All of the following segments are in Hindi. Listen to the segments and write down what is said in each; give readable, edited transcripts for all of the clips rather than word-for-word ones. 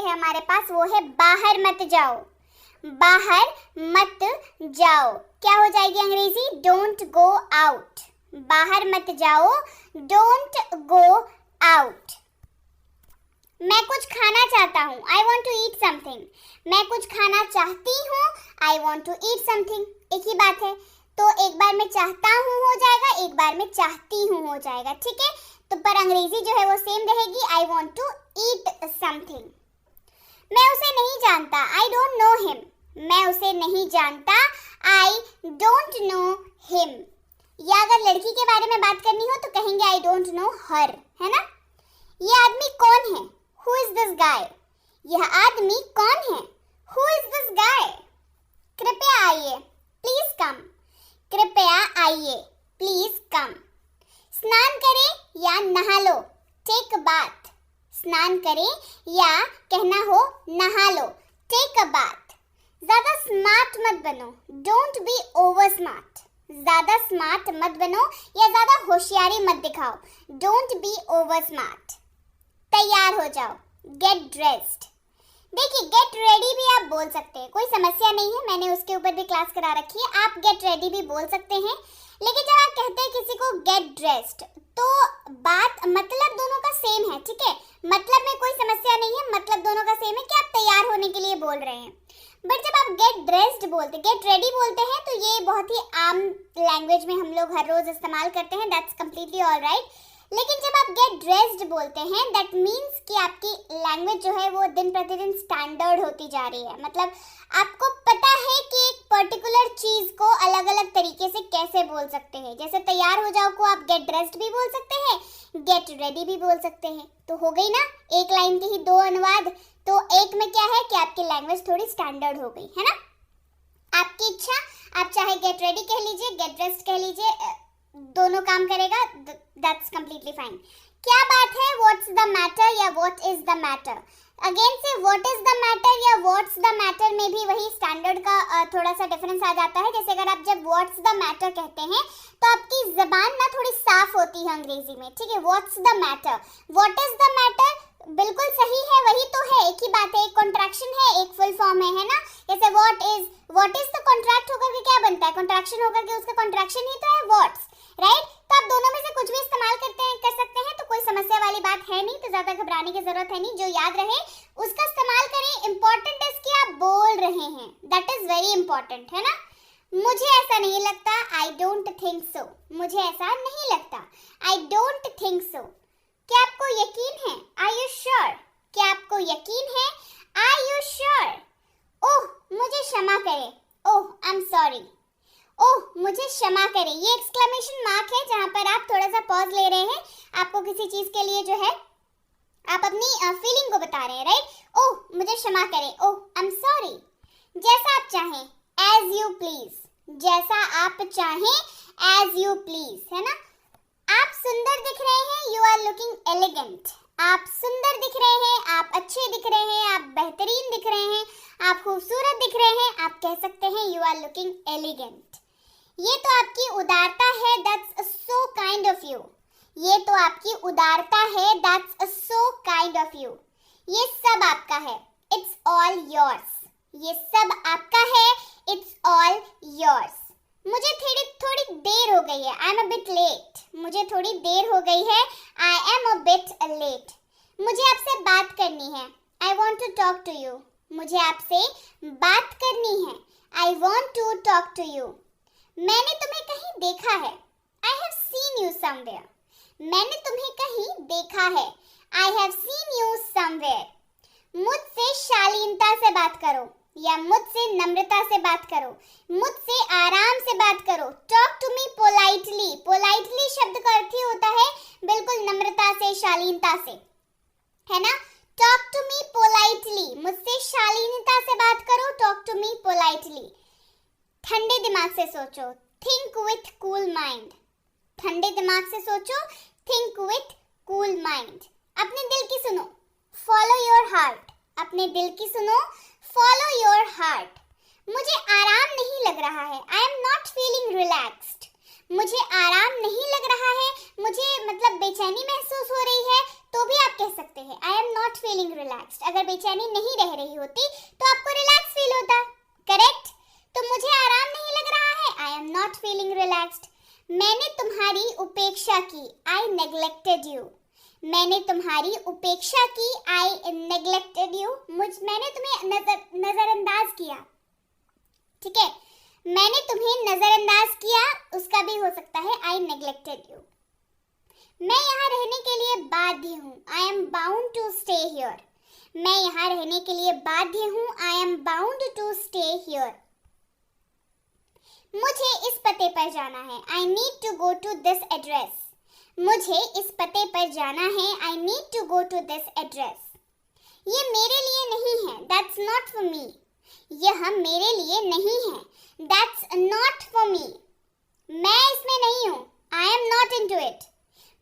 है हमारे पास वो है बाहर मत जाओ। बाहर मत जाओ क्या हो जाएगी अंग्रेजी? Don't go out. बाहर मत जाओ, डोंट गो आउट। मैं कुछ खाना चाहता हूँ, I want to eat something. मैं कुछ खाना चाहती हूँ, I want to eat something. एक ही बात है, तो एक बार में चाहता हूँ हो जाएगा, एक बार में चाहती हूँ हो जाएगा, ठीक है। तो पर अंग्रेजी जो है वो सेम रहेगी, I want to eat something. मैं उसे नहीं जानता, आई डोंट नो हिम। मैं उसे नहीं जानता, आई डोंट नो हिम। या अगर लड़की के बारे में बात करनी हो तो कहेंगे आई डोंट नो हर, है ना। ये आदमी कौन है? Who is this guy? यह आदमी कौन है? Who is this guy? कृपया आइए, प्लीज कम। कृपया आइए, प्लीज कम। स्नान करें या नहा लो, टेक अ बाथ। स्नान करें या कहना हो नहा लो, टेक अ बाथ। ज्यादा स्मार्ट मत बनो, डोंट बी ओवर स्मार्ट। ज्यादा स्मार्ट मत बनो या ज्यादा होशियारी मत दिखाओ, डोंट बी ओवर स्मार्ट। तैयार हो जाओ, गेट ड्रेस्ड। देखिए गेट रेडी भी आप बोल सकते हैं, कोई समस्या नहीं है, मैंने उसके ऊपर भी क्लास करा रखी है। आप गेट रेडी भी बोल सकते हैं, लेकिन जब आप कहते हैं किसी को गेट ड्रेस्ड तो बात मतलब दोनों का सेम है, ठीक है। मतलब में कोई समस्या नहीं है, मतलब दोनों का सेम है कि आप तैयार होने के लिए बोल रहे हैं। बट जब आप गेट ड्रेस्ड बोलते, गेट रेडी बोलते हैं तो ये बहुत ही आम लैंग्वेज में हम लोग हर रोज इस्तेमाल करते हैं, दैट्स कंप्लीटली ऑलराइट। लेकिन जब आप गेट ड्रेस्ड बोलते हैं दैट मीन्स कि आपकी लैंग्वेज जो है वो दिन प्रतिदिन स्टैंडर्ड होती जा रही है। मतलब आपको पता है कि एक पर्टिकुलर चीज को अलग अलग तरीके से कैसे बोल सकते हैं। जैसे तैयार हो जाओ को आप गेट ड्रेस्ड भी बोल सकते हैं, गेट रेडी भी बोल सकते हैं। तो हो गई ना एक लाइन के ही दो अनुवाद। तो एक में क्या है कि आपकी लैंग्वेज थोड़ी स्टैंडर्ड हो गई है ना। आपकी इच्छा, आप चाहे गेट रेडी कह लीजिए, गेट ड्रेस्ड कह लीजिए, दोनों काम करेगा, दैट्स कंप्लीटली फाइन। क्या बात है, व्हाट्स द मैटर या what is the matter. Again से व्हाट इज द मैटर या व्हाट्स द मैटर में भी वही स्टैंडर्ड का थोड़ा सा डिफरेंस आ जाता है। जैसे अगर आप जब व्हाट्स द मैटर कहते हैं तो आपकी जबान ना थोड़ी साफ होती है अंग्रेजी में, ठीक है। What's the matter, what is the matter बिल्कुल सही है, वही तो है, एक ही बात है, एक कॉन्ट्रैक्शन है, एक फुल फॉर्म है ना। जैसे व्हाट इज तो कॉन्ट्रैक्ट होकर के क्या बनता है, कॉन्ट्रैक्शन होकर के उसका कॉन्ट्रैक्शन ही तो है व्हाट्स, राइट। तो आप दोनों में से कुछ भी इस्तेमाल कर सकते हैं, तो कोई समस्या वाली बात है नहीं, तो ज्यादा घबराने की जरूरत है नहीं। जो याद रहे उसका इस्तेमाल करें। इंपॉर्टेंट है कि आप बोल रहे हैं, दैट इज वेरी इंपॉर्टेंट, है ना। मुझे ऐसा नहीं लगता, आई डोंट थिंक सो। मुझे ऐसा नहीं लगता, आई डोंट थिंक सो। क्या आपको यकीन है, आर यू श्योर। क्या आपको यकीन है, आर यू श्योर। ओह मुझे क्षमा करें, ओह आई एम सॉरी। ओह मुझे क्षमा करें, ये एक्सक्लेमेशन मार्क है जहां पर आप थोड़ा सा पॉज ले रहे हैं। आपको किसी चीज के लिए जो है आप अपनी फीलिंग को बता रहे हैं, राइट। ओह मुझे क्षमा करें, ओह आई एम सॉरी। जैसा आप चाहें, एज यू प्लीज। जैसा आप चाहें, एज यू प्लीज, है ना। आप सुंदर दिख रहे हैं, यू आर लुकिंग एलिगेंट। आप सुंदर दिख रहे हैं, आप अच्छे दिख रहे हैं, आप बेहतरीन दिख रहे हैं, आप खूबसूरत दिख रहे हैं, आप कह सकते हैं यू आर लुकिंग एलिगेंट। ये तो आपकी उदारता है, that's so kind of you. ये तो आपकी उदारता है, that's so kind of you. ये सब आपका है, इट्स ऑल योर्स। ये सब आपका है, इट्स ऑल योर्स। मुझे थोड़ी देर हो गई है, I am a bit late. मुझे थोड़ी देर हो गई है, I am a bit late. मुझे आपसे बात करनी है, I want to talk to you. मुझे आपसे बात करनी है, I want to talk to you. मैंने तुम्हें कहीं देखा है, I have seen you somewhere. मैंने तुम्हें कहीं देखा है, I have seen you somewhere. मुझसे शालीनता से बात करो या मुझसे नम्रता से बात करो, मुझसे आराम से बात करो। Talk to me politely. Politely शब्द का अर्थ ही होता है बिल्कुल नम्रता से, शालीनता से, है ना। टॉक टू मी पोलाइटली, मुझसे शालीनता से बात करो, टॉक टू मी पोलाइटली। ठंडे दिमाग से सोचो, थिंक विथ कूल माइंड। ठंडे दिमाग से सोचो, थिंक विथ कूल माइंड। अपने दिल की सुनो, फॉलो योर हार्ट। अपने दिल की सुनो, फॉलो योर हार्ट। मुझे आराम नहीं लग रहा है, I am not feeling relaxed. मुझे आराम नहीं लग रहा है, मुझे मतलब बेचैनी महसूस हो रही है, तो भी आप कह सकते हैं आई एम नॉट फीलिंग रिलैक्स्ड। अगर बेचैनी नहीं रह रही होती तो आपको रिलैक्स फील होता, करेक्ट। तो मुझे आराम नहीं लग रहा है, I am not feeling relaxed. मैंने तुम्हारी उपेक्षा की, आई नेग्लेक्टेड यू। मैंने तुम्हारी उपेक्षा की, आई नेग्लेक्टेड यू। मैंने तुम्हें नजरअंदाज किया, ठीक है। मैंने तुम्हें नजरअंदाज किया, उसका भी हो सकता है आई नेग्लेक्टेड यू। मैं यहाँ रहने के लिए बाध्य हूँ, I am bound to stay here. मैं यहाँ रहने के लिए बाध्य हूँ, I am bound to stay here. मुझे इस पते पर जाना है, I need to go to this address. मुझे इस पते पर जाना है, I need to go to this address. ये मेरे लिए नहीं है, दैट्स नॉट फॉर मी। यह मेरे लिए नहीं है, दैट्स नॉट फॉर मी। मैं इसमें नहीं हूँ, I am not into it.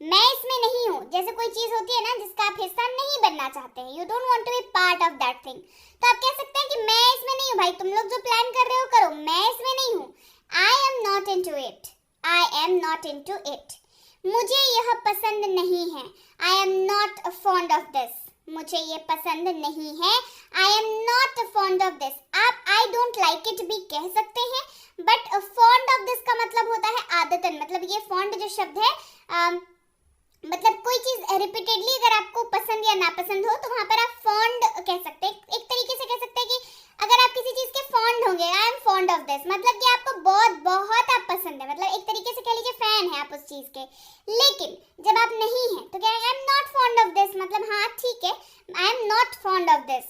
मैं इसमें नहीं हूँ, जैसे कोई चीज होती है ना जिसका आप हिस्सा नहीं बनना चाहते हैं, you don't want to be part of that thing, तो आप कह सकते हैं कि मैं इसमें नहीं हूँ। भाई तुम लोग जो प्लान कर रहे हो करो, मैं इसमें नहीं हूँ, I am not into it, I am not into it. मुझे यह पसंद नहीं है, I am not fond of this. मुझे ये पसंद नहीं है, I am not fond of this. आप आई डोंट लाइक इट भी कह सकते हैं, बट फॉन्ड ऑफ दिस का मतलब होता है आदतन। मतलब ये फॉन्ड जो शब्द है मतलब कोई चीज रिपीटेडली अगर आपको पसंद या नापसंद हो तो वहां पर आप फॉन्ड कह सकते हैं। एक तरीके से कह सकते हैं कि अगर आप किसी चीज के फॉन्ड होंगे, I am fond of this, मतलब कि आपको बहुत बहुत आप पसंद है, मतलब एक तरीके से कह लीजिए फैन है आप उस चीज के। लेकिन जब आप नहीं हैं तो क्या आई am not fond of this, मतलब हाँ ठीक है, I am not fond of this.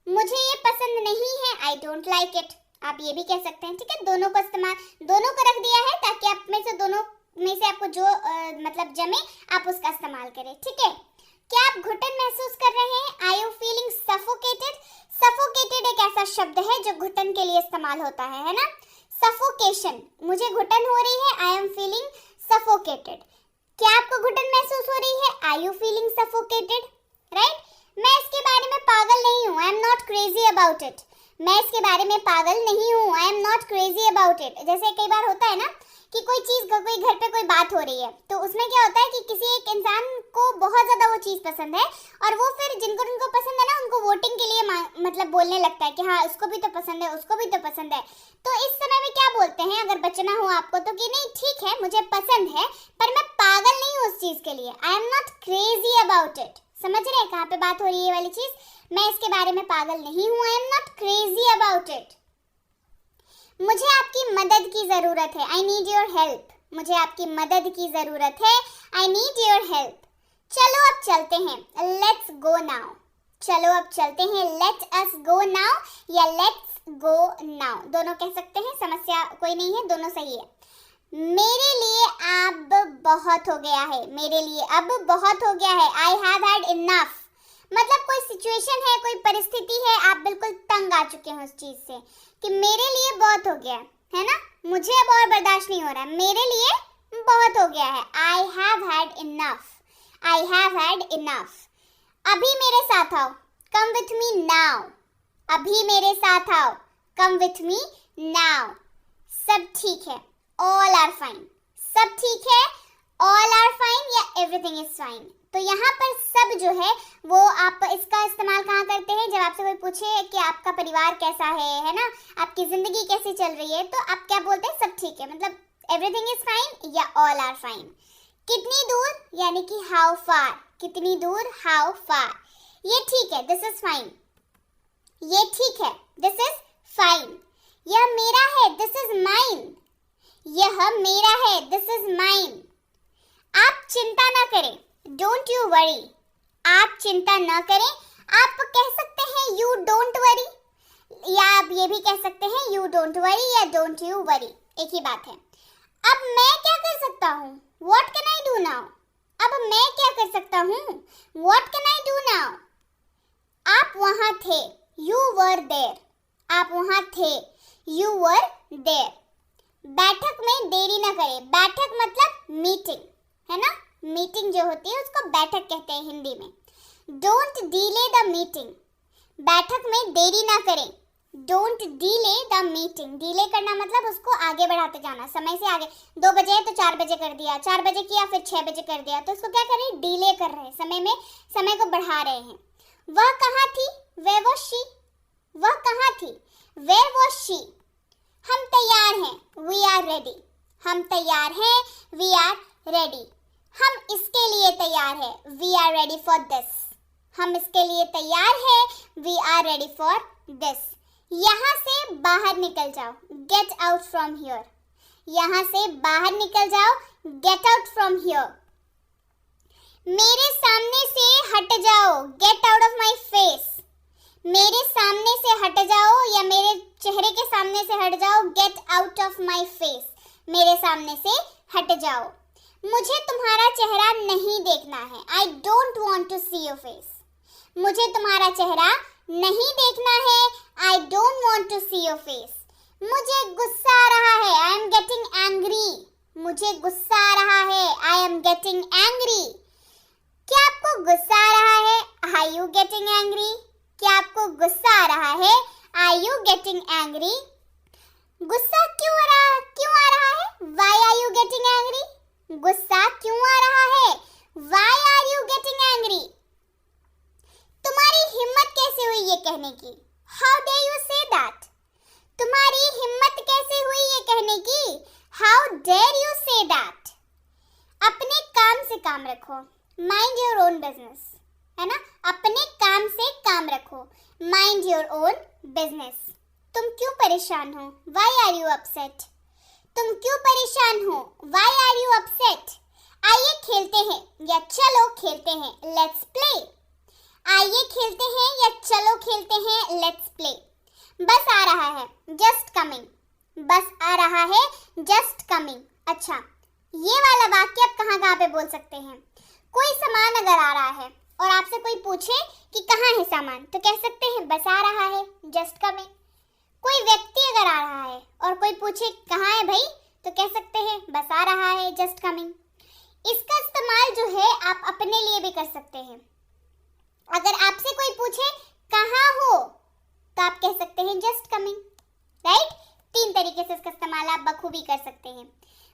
मुझे ये पसंद नहीं है, आई डोंट लाइक इट। आप ये भी कह सकते हैं, ठीक है। दोनों को इस्तेमाल, दोनों को रख दिया है ताकि आप में से दोनों में से आपको जो मतलब जमे आप उसका इस्तेमाल करें, ठीक है। क्या आप घुटन महसूस कर रहे हैं, are you feeling suffocated. Suffocated एक ऐसा शब्द है जो घुटन के लिए इस्तेमाल होता है ना। सफोकेशन, मुझे घुटन हो रही है, आई एम फीलिंग सफोकेटेड। क्या आपको घुटन महसूस हो रही है, are you feeling suffocated, right. मैं इसके बारे में पागल नहीं हूँ, I am not crazy about it. मैं इसके बारे में पागल नहीं हूँ, I am not crazy about it. जैसे कई बार होता है ना कि कोई चीज, कोई घर पे कोई बात हो रही है तो उसमें क्या होता है कि किसी एक इंसान को बहुत ज्यादा वो चीज पसंद है और वो फिर जिनको पसंद है ना उनको वोटिंग के लिए मतलब बोलने लगता है कि हाँ उसको भी तो पसंद है, उसको भी तो पसंद है। तो इस समय में क्या बोलते हैं अगर बचना हो आपको तो कि नहीं ठीक है मुझे पसंद है पर मैं पागल नहीं हूँ उस चीज के लिए, आई am not crazy about it. समझ रहे हैं कहाँ पे बात हो रही है ये वाली चीज। मैं इसके बारे में पागल नहीं हूँ, I am not crazy about it. मुझे आपकी मदद की जरूरत है, आई नीड योर हेल्प। मुझे आपकी मदद की जरूरत है, आई नीड योर हेल्प। चलो अब चलते हैं, लेट्स गो नाउ। चलो अब चलते हैं, लेट अस गो नाउ या लेट्स गो नाउ, दोनों कह सकते हैं, समस्या कोई नहीं है, दोनों सही है। मेरे लिए अब बहुत हो गया है, मेरे लिए अब बहुत हो गया है, आई हैव हैड इनफ। मतलब कोई सिचुएशन है, कोई परिस्थिति है, आप बिल्कुल तंग आ चुके हैं उस चीज से कि मेरे लिए बहुत हो गया है ना, मुझे अब और बर्दाश्त नहीं हो रहा, मेरे लिए बहुत हो गया है, I have had enough, I have had enough. अभी मेरे साथ आओ, कम विथ मी नाउ। अभी मेरे साथ आओ, कम विथ मी नाउ। सब ठीक है, ऑल आर फाइन। सब ठीक है, ऑल आर फाइन या एवरीथिंग इज फाइन। तो यहाँ पर सब जो है वो आप इसका इस्तेमाल कहाँ करते हैं, जब आपसे कोई पूछे कि आपका परिवार कैसा है ना, आपकी जिंदगी कैसी चल रही है, तो आप क्या बोलते हैं, सब ठीक है, मतलब एवरीथिंग इज फाइन या ऑल आर फाइन। कितनी दूर यानी कि हाउ फार, कितनी दूर, हाउ फार। ये ठीक है, दिस इज फाइन। ये ठीक है, दिस इज फाइन। यह मेरा है, दिस इज माइन। यह मेरा है, दिस इज माइन। आप चिंता ना करें, डोंट यू वरी। आप चिंता न करें, आप कह सकते हैं यू डोंट वरी, या आप ये भी कह सकते हैं यू डोंट वरी या डोंट यू वरी, एक ही बात है। अब मैं क्या कर सकता हूँ, what can I do now. अब मैं क्या कर सकता हूँ, what can I do now. आप वहां थे, यू वर देयर। आप वहां थे, यू वर देयर। बैठक में देरी न करें, बैठक मतलब मीटिंग है ना, मीटिंग जो होती है उसको बैठक कहते हैं हिंदी में। डोंट डिले द मीटिंग, बैठक में देरी ना करें, don't delay the meeting. Delay करना मतलब उसको आगे बढ़ाते जाना, समय से आगे। 2 बजे है तो 4 बजे कर दिया, 4 बजे किया फिर 6 बजे कर दिया, तो उसको क्या कर रहे हैं, डिले कर रहे हैं, समय को बढ़ा रहे हैं। वह कहाँ थी, वेयर वाज शी। वह कहाँ थी, वेयर वाज शी। हम तैयार हैं, वी आर रेडी। हम तैयार हैं, वी आर रेडी। हम इसके लिए तैयार हैं, we are ready for this. हम इसके लिए तैयार हैं, we are ready for this. यहाँ से बाहर निकल जाओ, गेट आउट फ्रॉम हियर। यहाँ से बाहर निकल जाओ, गेट आउट फ्रॉम हियर। मेरे सामने से हट जाओ, get out of my face. मेरे सामने से हट जाओ या मेरे चेहरे के सामने से हट जाओ, get out of my face. मेरे सामने से हट जाओ। मुझे तुम्हारा चेहरा नहीं देखना है, I don't want to see your face. मुझे तुम्हारा चेहरा नहीं देखना है, I don't want to see your face. मुझे गुस्सा आ रहा है, आई एम गेटिंग एंग्री। मुझे गुस्सा आ रहा है, आई एम गेटिंग एंग्री। क्या आपको गुस्सा आ रहा है, आर यू गेटिंग एंग्री। क्या आपको गुस्सा आ रहा है, आर यू गेटिंग एंग्री। गुस्सा क्यों आ रहा है, why are you getting angry. गुस्सा क्यों आ रहा है, why are you getting angry. तुम्हारी हिम्मत कैसे हुई ये कहने की, how dare you say that. तुम्हारी हिम्मत कैसे हुई ये कहने की, how dare you say that. अपने काम से काम रखो, माइंड योर ओन बिजनेस, है ना। अपने काम से काम रखो, माइंड योर ओन बिजनेस। तुम क्यों परेशान हो, व्हाई आर यू अपसेट। तुम क्यों परेशान हो, व्हाई आर यू अपसेट। आइए खेलते हैं या चलो खेलते हैं, लेट्स प्ले। आइए खेलते हैं या चलो खेलते हैं, लेट्स प्ले। बस आ रहा है, जस्ट कमिंग। बस आ रहा है, जस्ट कमिंग। अच्छा, ये वाला वाक्य आप कहाँ कहाँ पे बोल सकते हैं। कोई सामान अगर आ रहा है और आपसे कोई पूछे कि कहाँ है सामान, तो कह सकते हैं बस आ रहा है, जस्ट कमिंग। कोई व्यक्ति अगर आ रहा है और कोई पूछे कहाँ है भाई, तो कह सकते हैं बस आ रहा है, जस्ट कमिंग। इसका इस्तेमाल जो है आप अपने लिए भी कर सकते हैं। अगर आपसे कोई पूछे कहाँ हो, तो आप कह सकते हैं जस्ट कमिंग, राइट। 3 तरीके से इसका इस्तेमाल आप बखूबी कर सकते हैं।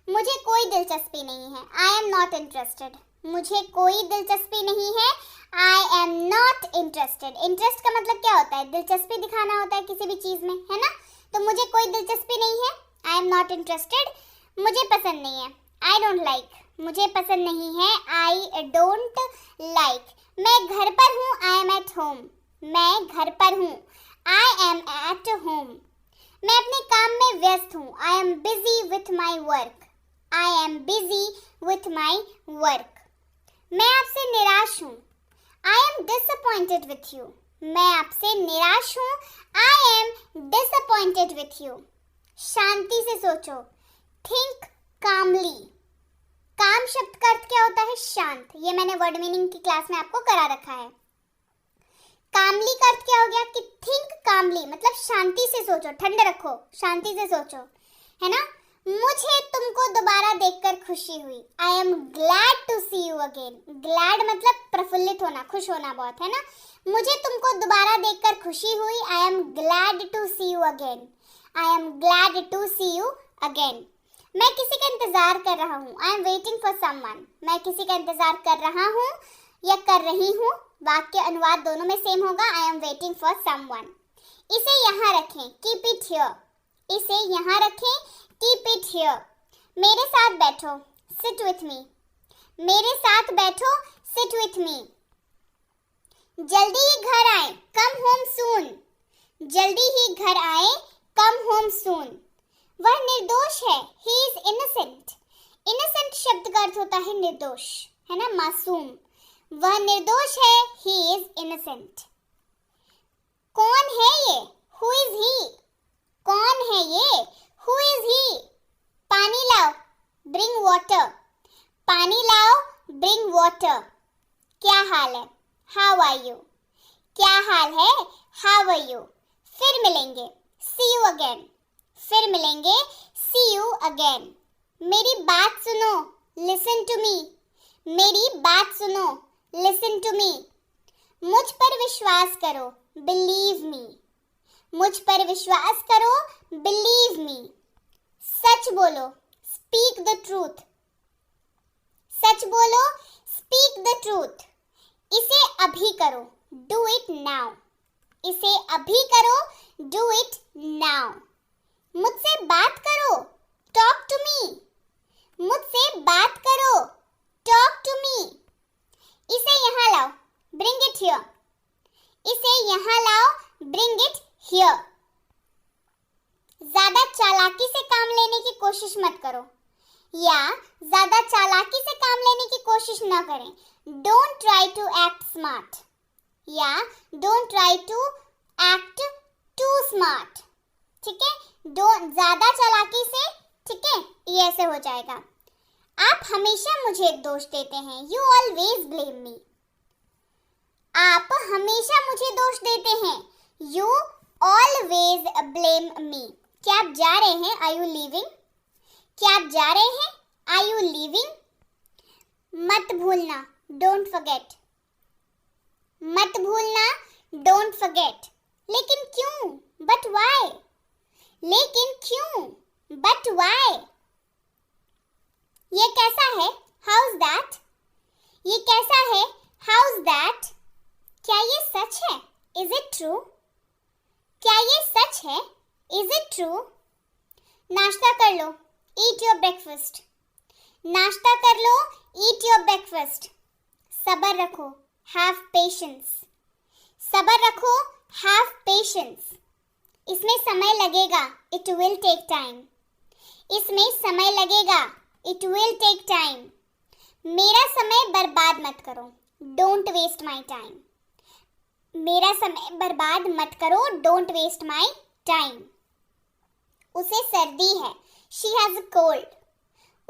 मुझे कोई दिलचस्पी नहीं है, आई एम नॉट इंटरेस्टेड। मुझे कोई दिलचस्पी नहीं है, I am not interested. Interest का मतलब क्या होता है, दिलचस्पी दिखाना होता है किसी भी चीज में, है ना। तो मुझे कोई दिलचस्पी नहीं है, आई एम नॉट इंटरेस्टेड। मुझे पसंद नहीं है, आई डोंट लाइक। मुझे पसंद नहीं है, आई डोंट लाइक। मैं घर पर हूँ, आई एम एट होम। मैं घर पर हूँ, आई एम एट होम। मैं अपने काम में व्यस्त हूँ, I am busy with my work. I am busy with my work. मैं आपसे निराश हूँ, I am disappointed with you. मैं आपसे निराश हूँ, I am disappointed with you. शांति से सोचो, थिंक कामली। काम शब्द का अर्थ क्या होता है, शांत। ये मैंने वर्ड मीनिंग की क्लास में आपको करा रखा है। कामली का अर्थ क्या हो गया कि थिंक कामली, मतलब शांति से सोचो, ठंड रखो, शांति से सोचो, है ना। मुझे तुमको दोबारा देखकर खुशी हुई, I am glad to see you again. Glad मतलब प्रफुल्लित होना, खुश होना बहुत, है ना। मुझे तुमको दोबारा देखकर खुशी हुई, I am glad to see you again. I am glad to see you again. मैं किसी का इंतजार कर रहा हूँ, I am waiting for someone. मैं किसी का इंतजार कर रहा हूँ या कर रही हूँ, वाक्य अनुवाद दोनों में सेम होगा, आई एम वेटिंग फॉर समवन। इसे यहाँ रखें, कीप इट हियर। इसे यहाँ रखें, कीप इट हियर। मेरे साथ बैठो, सिट विथ मी। मेरे साथ बैठो, सिट विथ मी। जल्दी ही घर आए, कम होम सून। जल्दी ही घर आए, कम होम सून। वह निर्दोष है, ही इज इनोसेंट। इनोसेंट शब्द का अर्थ होता है निर्दोष, है ना, मासूम। वह निर्दोष है, ही इज इनोसेंट। कौन है ये, हु इज ही। कौन है ये, हु इज ही। पानी लाओ, ब्रिंग वाटर। पानी लाओ, ब्रिंग वाटर। क्या हाल है, हाउ आर यू। क्या हाल है, हाउ आर यू। फिर मिलेंगे, सी यू अगेन। फिर मिलेंगे, सी यू अगेन। मेरी बात सुनो, लिसन टू मी। मेरी बात सुनो, लिसन टू मी। मुझ पर विश्वास करो, बिलीव मी। मुझ पर विश्वास करो, बिलीव मी। सच बोलो, स्पीक द ट्रूथ। सच बोलो, स्पीक द ट्रूथ। इसे अभी करो, डू इट नाउ। इसे अभी करो, डू इट नाउ। मुझसे बात करो, टॉक टू मी। मुझसे बात करो, टॉक टू मी। इसे यहाँ लाओ, ब्रिंग इट हियर। इसे यहाँ लाओ, ब्रिंग इट हियर। ज्यादा चालाकी से काम लेने की कोशिश मत करो, या ज्यादा चालाकी से काम लेने की कोशिश न करें। Don't try to act smart, या don't try to act too smart. ठीक है, डोंट ज्यादा चालाकी से, ठीक है, ये ऐसे हो जाएगा। आप हमेशा मुझे दोष देते हैं, यू ऑलवेज ब्लेम मी। आप हमेशा मुझे दोष देते हैं, यू ऑलवेज ब्लेम मी। क्या आप जा रहे हैं? Are you leaving? क्या आप जा रहे हैं? Are you leaving? मत भूलना, डोंट फॉरगेट। मत भूलना, डोंट फॉरगेट। लेकिन क्यों? But why? लेकिन क्यों? But why? ये कैसा है? How is that? ये कैसा है? How is that? क्या ये सच है? Is it true? क्या ये सच है? Is it true? नाश्ता कर लो, ईट योर ब्रेकफास्ट। नाश्ता कर लो, ईट योर ब्रेकफास्ट। सब्र रखो, हैव पेशेंस। सब्र रखो, हैव पेशेंस। इसमें समय लगेगा, इट विल टेक टाइम। इसमें समय लगेगा, इट विल टेक टाइम। मेरा समय बर्बाद मत करो, डोंट वेस्ट माई टाइम। मेरा समय बर्बाद मत करो, डोंट वेस्ट माई टाइम। उसे सर्दी है, शी हैज अ कोल्ड।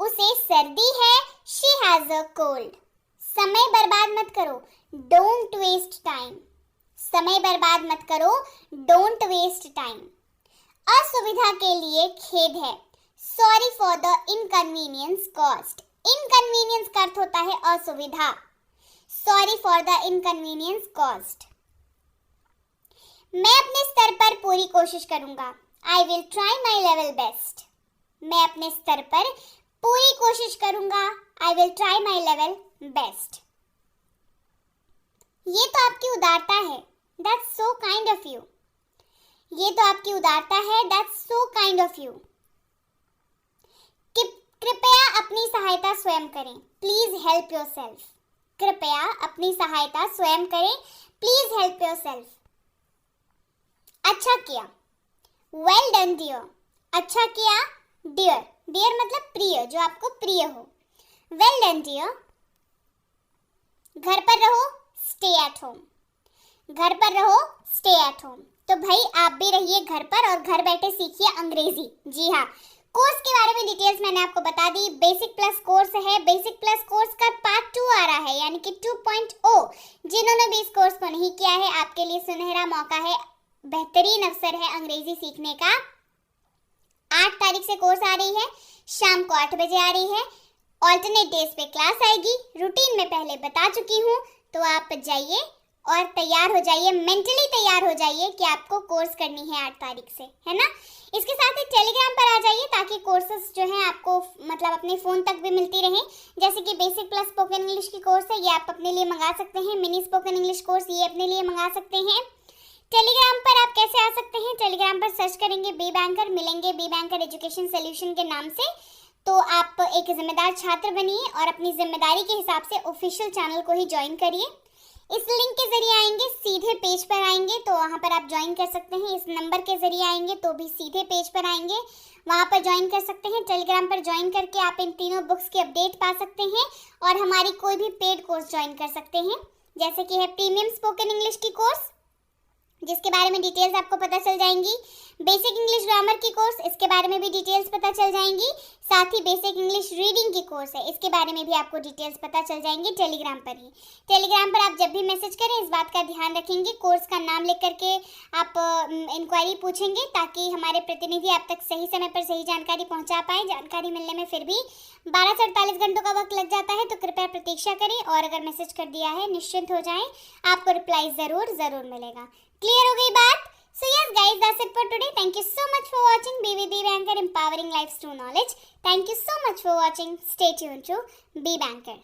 उसे सर्दी है, शी हैज अ कोल्ड। समय बर्बाद मत करो, डोंट वेस्ट टाइम। समय बर्बाद मत करो, डोंट वेस्ट टाइम। असुविधा के लिए खेद है, sorry for the inconvenience cost. Inconvenience का अर्थ होता है असुविधा। Sorry for the inconvenience cost. मैं अपने स्तर पर पूरी कोशिश करूंगा, I will try my level best. मैं अपने स्तर पर पूरी कोशिश करूंगा, I will try my level best. ये तो आपकी उदारता है, that's so kind of you. ये तो आपकी उदारता है, that's so kind of you. कृपया अपनी सहायता स्वयं करें, प्लीज हेल्प योरसेल्फ। कृपया अपनी सहायता स्वयं करें, प्लीज हेल्प योरसेल्फ। अच्छा किया, वेल डन डियर। अच्छा किया, डियर। डियर मतलब प्रिय, जो आपको प्रिय हो। Well done dear. घर पर रहो, स्टे एट होम। घर पर रहो, स्टे एट होम। तो भाई आप भी रहिए घर पर और घर बैठे सीखिए अंग्रेजी। जी हाँ, कोर्स के बारे में डिटेल्स मैंने आपको बता दी। बेसिक प्लस कोर्स है, बेसिक प्लस कोर्स का पार्ट 2 आ रहा है, यानी कि 2.0। जिन्होंने भी इस कोर्स को नहीं किया है, आपके लिए सुनहरा मौका है, बेहतरीन अवसर है अंग्रेजी सीखने का। 8 तारीख से कोर्स आ रही है, शाम को 8 बजे आ रही है। ऑल्टरनेट डेज पे क्लास आएगी, रूटीन में पहले बता चुकी हूँ। तो आप जाइए और तैयार हो जाइए, मेंटली तैयार हो जाइए कि आपको कोर्स करनी है 8 तारीख से, है ना। इसके साथ ही टेलीग्राम पर आ जाइए ताकि कोर्सेस जो हैं आपको मतलब अपने फ़ोन तक भी मिलती रहें। जैसे कि बेसिक प्लस स्पोकन इंग्लिश की कोर्स है, ये आप अपने लिए मंगा सकते हैं। मिनी स्पोकन इंग्लिश कोर्स ये अपने लिए मंगा सकते हैं। टेलीग्राम पर आप कैसे आ सकते हैं? टेलीग्राम पर सर्च करेंगे बी बैंकर, मिलेंगे बी बैंकर एजुकेशन सोल्यूशन के नाम से। तो आप एक जिम्मेदार छात्र बनिए और अपनी जिम्मेदारी के हिसाब से ऑफिशियल चैनल को ही ज्वाइन करिए। इस लिंक के जरिए आएंगे, सीधे पेज पर आएंगे तो वहाँ पर आप ज्वाइन कर सकते हैं। इस नंबर के जरिए आएंगे तो भी सीधे पेज पर आएंगे, वहाँ पर ज्वाइन कर सकते हैं। टेलीग्राम पर ज्वाइन करके आप इन तीनों बुक्स की अपडेट पा सकते हैं और हमारी कोई भी पेड कोर्स ज्वाइन कर सकते हैं, जैसे कि है प्रीमियम स्पोकन इंग्लिश की कोर्स, जिसके बारे में डिटेल्स आपको पता चल जाएंगी। बेसिक इंग्लिश ग्रामर की कोर्स, इसके बारे में भी डिटेल्स पता चल जाएंगी। साथ ही बेसिक इंग्लिश रीडिंग की कोर्स है, इसके बारे में भी आपको डिटेल्स पता चल जाएंगी टेलीग्राम पर ही। टेलीग्राम पर आप जब भी मैसेज करें इस बात का ध्यान रखेंगे, कोर्स का नाम लिख करके आप इंक्वायरी पूछेंगे ताकि हमारे प्रतिनिधि आप तक सही समय पर सही जानकारी पहुँचा पाए। जानकारी मिलने में फिर भी 12 से 48 घंटों का वक्त लग जाता है, तो कृपया प्रतीक्षा करें और अगर मैसेज कर दिया है निश्चिंत हो जाएं, आपको रिप्लाई ज़रूर मिलेगा। क्लियर हो गई बात? So yes Yes guys, that's it for today. Thank you so much for watching. Be with Banker, empowering lives through knowledge. Thank you so much for watching. Stay tuned to Be Banker.